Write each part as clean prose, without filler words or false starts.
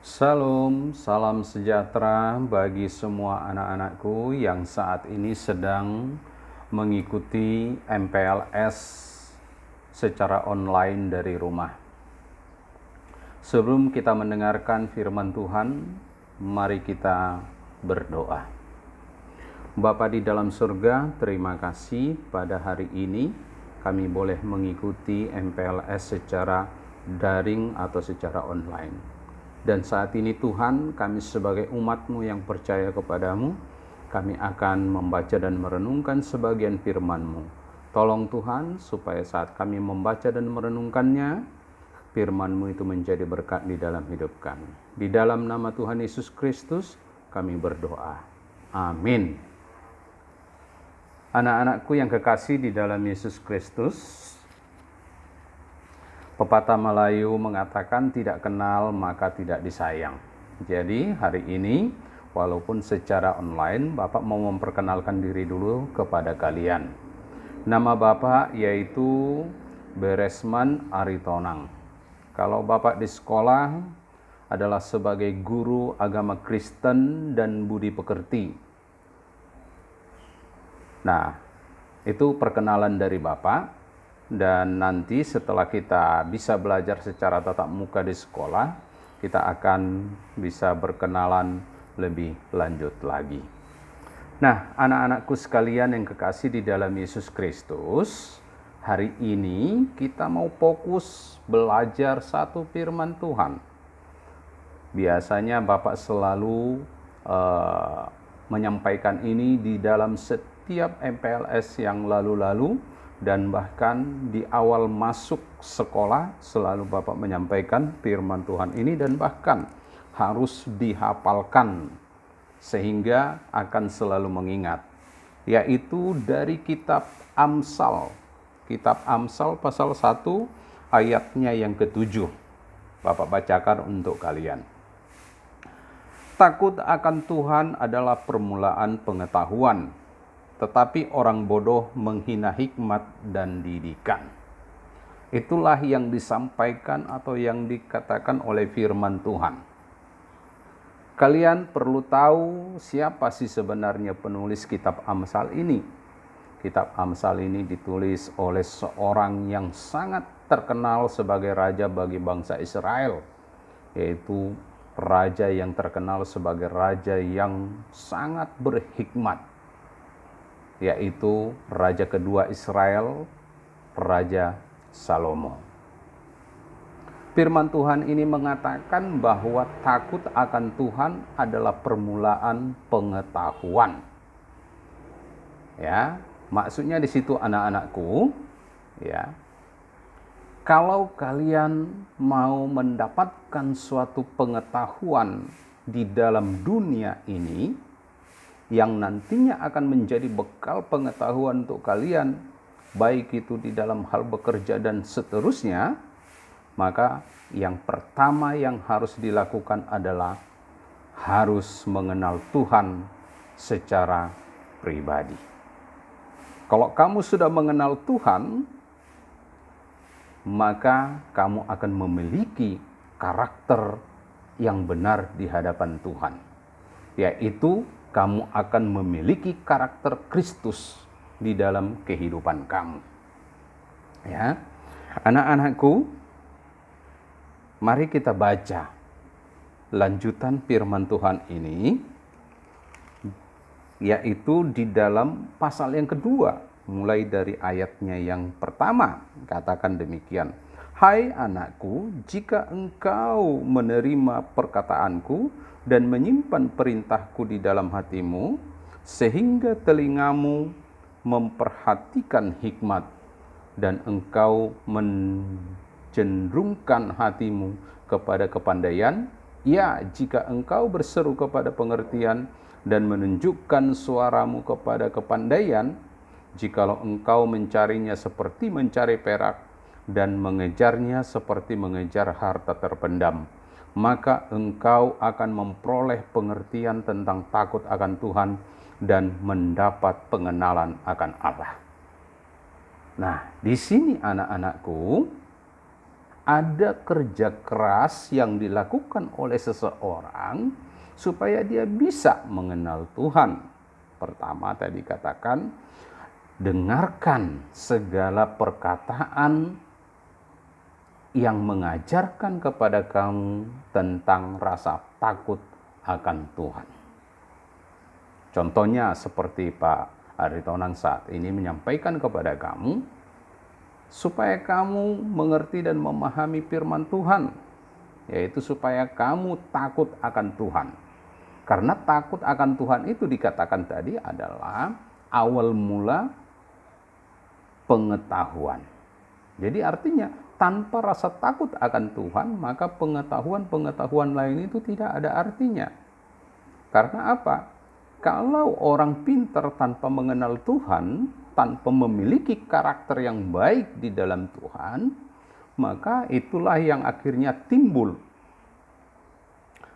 Salam, salam sejahtera bagi semua anak-anakku yang saat ini sedang mengikuti MPLS secara online dari rumah. Sebelum kita mendengarkan firman Tuhan, mari kita berdoa. Bapa di dalam surga, terima kasih pada hari ini kami boleh mengikuti MPLS secara daring atau secara online. Dan saat ini Tuhan, kami sebagai umat-Mu yang percaya kepadamu, kami akan membaca dan merenungkan sebagian firman-Mu. Tolong Tuhan, supaya saat kami membaca dan merenungkannya, firman-Mu itu menjadi berkat di dalam hidup kami. Di dalam nama Tuhan Yesus Kristus, kami berdoa. Amin. Anak-anakku yang kekasih di dalam Yesus Kristus, pepatah Melayu mengatakan tidak kenal maka tidak disayang. Jadi hari ini walaupun secara online, Bapak mau memperkenalkan diri dulu kepada kalian. Nama Bapak yaitu Beresman Aritonang. Kalau Bapak di sekolah adalah sebagai guru agama Kristen dan budi pekerti. Nah, itu perkenalan dari Bapak. Dan nanti setelah kita bisa belajar secara tatap muka di sekolah, kita akan bisa berkenalan lebih lanjut lagi. Nah, anak-anakku sekalian yang kekasih di dalam Yesus Kristus, hari ini kita mau fokus belajar satu firman Tuhan. Biasanya Bapak selalu menyampaikan ini di dalam setiap MPLS yang lalu-lalu, dan bahkan di awal masuk sekolah selalu Bapak menyampaikan firman Tuhan ini, dan bahkan harus dihafalkan sehingga akan selalu mengingat, yaitu dari kitab Amsal. Kitab Amsal pasal 1 ayatnya yang ke-7. Bapak bacakan untuk kalian. Takut akan Tuhan adalah permulaan pengetahuan, tetapi orang bodoh menghina hikmat dan didikan. Itulah yang disampaikan atau yang dikatakan oleh firman Tuhan. Kalian perlu tahu siapa sih sebenarnya penulis kitab Amsal ini. Kitab Amsal ini ditulis oleh seorang yang sangat terkenal sebagai raja bagi bangsa Israel, yaitu raja yang terkenal sebagai raja yang sangat berhikmat, yaitu raja kedua Israel, Raja Salomo. Firman Tuhan ini mengatakan bahwa takut akan Tuhan adalah permulaan pengetahuan. Ya, maksudnya di situ anak-anakku, ya. Kalau kalian mau mendapatkan suatu pengetahuan di dalam dunia ini, yang nantinya akan menjadi bekal pengetahuan untuk kalian, baik itu di dalam hal bekerja dan seterusnya, maka yang pertama yang harus dilakukan adalah harus mengenal Tuhan secara pribadi. Kalau kamu sudah mengenal Tuhan, maka kamu akan memiliki karakter yang benar di hadapan Tuhan, yaitu kamu akan memiliki karakter Kristus di dalam kehidupan kamu. Ya, anak-anakku, mari kita baca lanjutan firman Tuhan ini, yaitu di dalam pasal yang kedua, mulai dari ayatnya yang pertama. Katakan demikian: Hai anakku, jika engkau menerima perkataanku dan menyimpan perintahku di dalam hatimu, sehingga telingamu memperhatikan hikmat dan engkau mencenderungkan hatimu kepada kepandaian, ya, jika engkau berseru kepada pengertian dan menunjukkan suaramu kepada kepandaian, jikalau engkau mencarinya seperti mencari perak dan mengejarnya seperti mengejar harta terpendam, maka engkau akan memperoleh pengertian tentang takut akan Tuhan dan mendapat pengenalan akan Allah. Nah, di sini anak-anakku, ada kerja keras yang dilakukan oleh seseorang supaya dia bisa mengenal Tuhan. Pertama tadi katakan, dengarkan segala perkataan yang mengajarkan kepada kamu tentang rasa takut akan Tuhan. Contohnya seperti Pak Aritonang saat ini menyampaikan kepada kamu, supaya kamu mengerti dan memahami firman Tuhan, yaitu supaya kamu takut akan Tuhan. Karena takut akan Tuhan itu dikatakan tadi adalah awal mula pengetahuan. Jadi artinya tanpa rasa takut akan Tuhan, maka pengetahuan lain itu tidak ada artinya. Karena apa? Kalau orang pintar tanpa mengenal Tuhan, tanpa memiliki karakter yang baik di dalam Tuhan, maka itulah yang akhirnya timbul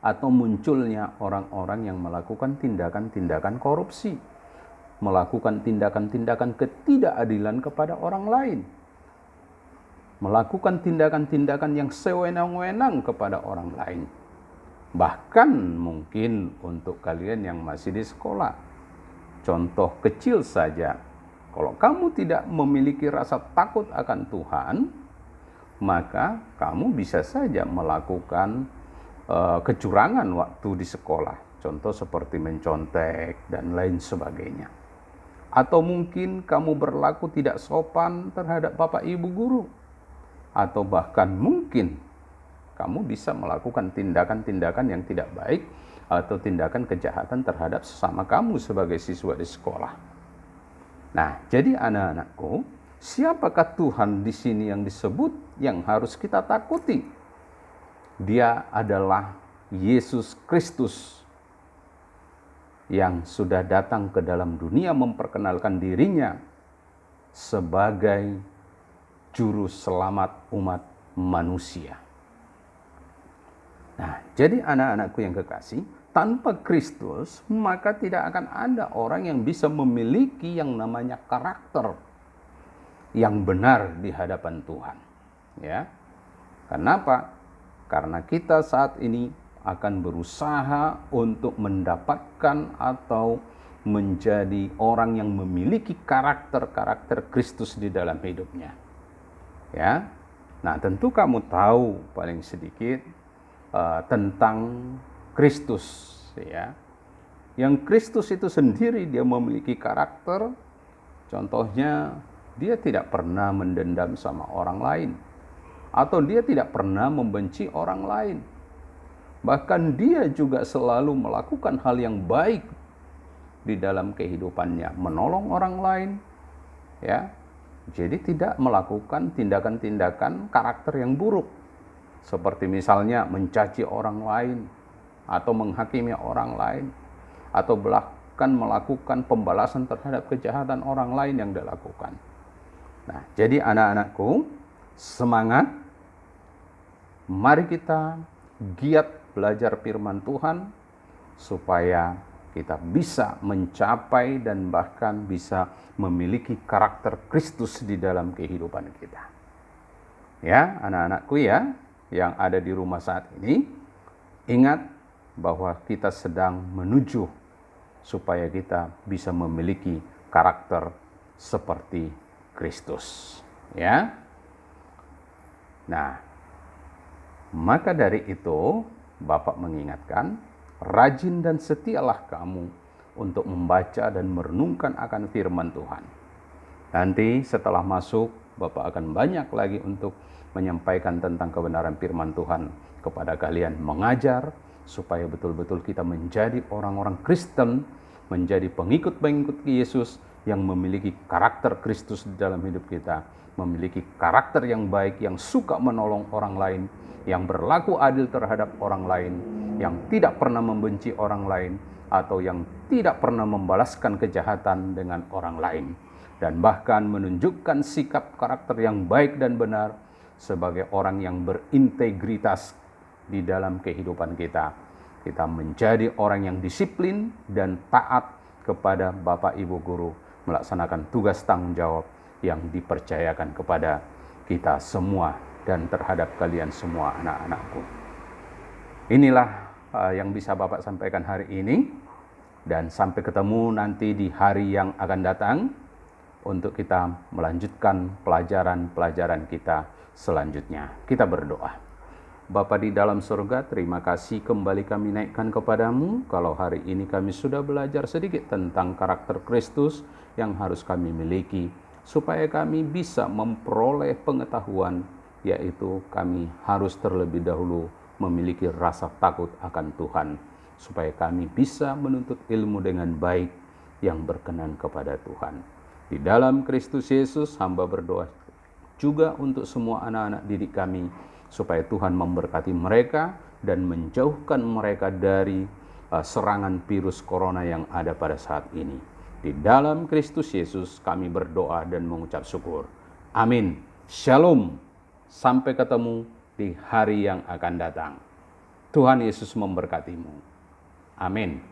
atau munculnya orang-orang yang melakukan tindakan-tindakan korupsi, melakukan tindakan-tindakan ketidakadilan kepada orang lain, melakukan tindakan-tindakan yang sewenang-wenang kepada orang lain. Bahkan mungkin untuk kalian yang masih di sekolah, contoh kecil saja, kalau kamu tidak memiliki rasa takut akan Tuhan, maka kamu bisa saja melakukan kecurangan waktu di sekolah. Contoh seperti mencontek dan lain sebagainya. Atau mungkin kamu berlaku tidak sopan terhadap bapak ibu guru. Atau bahkan mungkin kamu bisa melakukan tindakan-tindakan yang tidak baik atau tindakan kejahatan terhadap sesama kamu sebagai siswa di sekolah. Nah, jadi anak-anakku, siapakah Tuhan di sini yang disebut yang harus kita takuti? Dia adalah Yesus Kristus yang sudah datang ke dalam dunia memperkenalkan dirinya sebagai juru selamat umat manusia. Nah, jadi anak-anakku yang kekasih, tanpa Kristus maka tidak akan ada orang yang bisa memiliki yang namanya karakter yang benar di hadapan Tuhan. Ya. Kenapa? Karena kita saat ini akan berusaha untuk mendapatkan atau menjadi orang yang memiliki karakter-karakter Kristus di dalam hidupnya. Ya. Nah, tentu kamu tahu paling sedikit tentang Kristus, ya. Yang Kristus itu sendiri dia memiliki karakter. Contohnya, dia tidak pernah mendendam sama orang lain, atau dia tidak pernah membenci orang lain. Bahkan dia juga selalu melakukan hal yang baik di dalam kehidupannya, menolong orang lain, ya. Jadi tidak melakukan tindakan-tindakan karakter yang buruk, seperti misalnya mencaci orang lain, atau menghakimi orang lain, atau bahkan melakukan pembalasan terhadap kejahatan orang lain yang dilakukan. Nah, jadi anak-anakku, semangat, mari kita giat belajar firman Tuhan, supaya kita bisa mencapai dan bahkan bisa memiliki karakter Kristus di dalam kehidupan kita. Ya, anak-anakku ya, yang ada di rumah saat ini, ingat bahwa kita sedang menuju supaya kita bisa memiliki karakter seperti Kristus, ya. Nah, maka dari itu Bapak mengingatkan, rajin dan setialah kamu untuk membaca dan merenungkan akan firman Tuhan. Nanti setelah masuk, Bapak akan banyak lagi untuk menyampaikan tentang kebenaran firman Tuhan kepada kalian, mengajar supaya betul-betul kita menjadi orang-orang Kristen, menjadi pengikut-pengikut Yesus yang memiliki karakter Kristus di dalam hidup kita, memiliki karakter yang baik, yang suka menolong orang lain, yang berlaku adil terhadap orang lain, yang tidak pernah membenci orang lain, atau yang tidak pernah membalaskan kejahatan dengan orang lain, dan bahkan menunjukkan sikap karakter yang baik dan benar sebagai orang yang berintegritas di dalam kehidupan kita. Kita menjadi orang yang disiplin dan taat kepada Bapak Ibu Guru, melaksanakan tugas tanggung jawab yang dipercayakan kepada kita semua dan terhadap kalian semua anak-anakku. Inilah yang bisa Bapak sampaikan hari ini, dan sampai ketemu nanti di hari yang akan datang untuk kita melanjutkan pelajaran-pelajaran kita selanjutnya. Kita berdoa. Bapa di dalam surga, terima kasih kembali kami naikkan kepadamu. Kalau hari ini kami sudah belajar sedikit tentang karakter Kristus yang harus kami miliki, supaya kami bisa memperoleh pengetahuan, yaitu kami harus terlebih dahulu memiliki rasa takut akan Tuhan, supaya kami bisa menuntut ilmu dengan baik yang berkenan kepada Tuhan. Di dalam Kristus Yesus, hamba berdoa juga untuk semua anak-anak didik kami, supaya Tuhan memberkati mereka dan menjauhkan mereka dari serangan virus corona yang ada pada saat ini. Di dalam Kristus Yesus kami berdoa dan mengucap syukur. Amin. Shalom. Sampai ketemu di hari yang akan datang. Tuhan Yesus memberkatimu. Amin.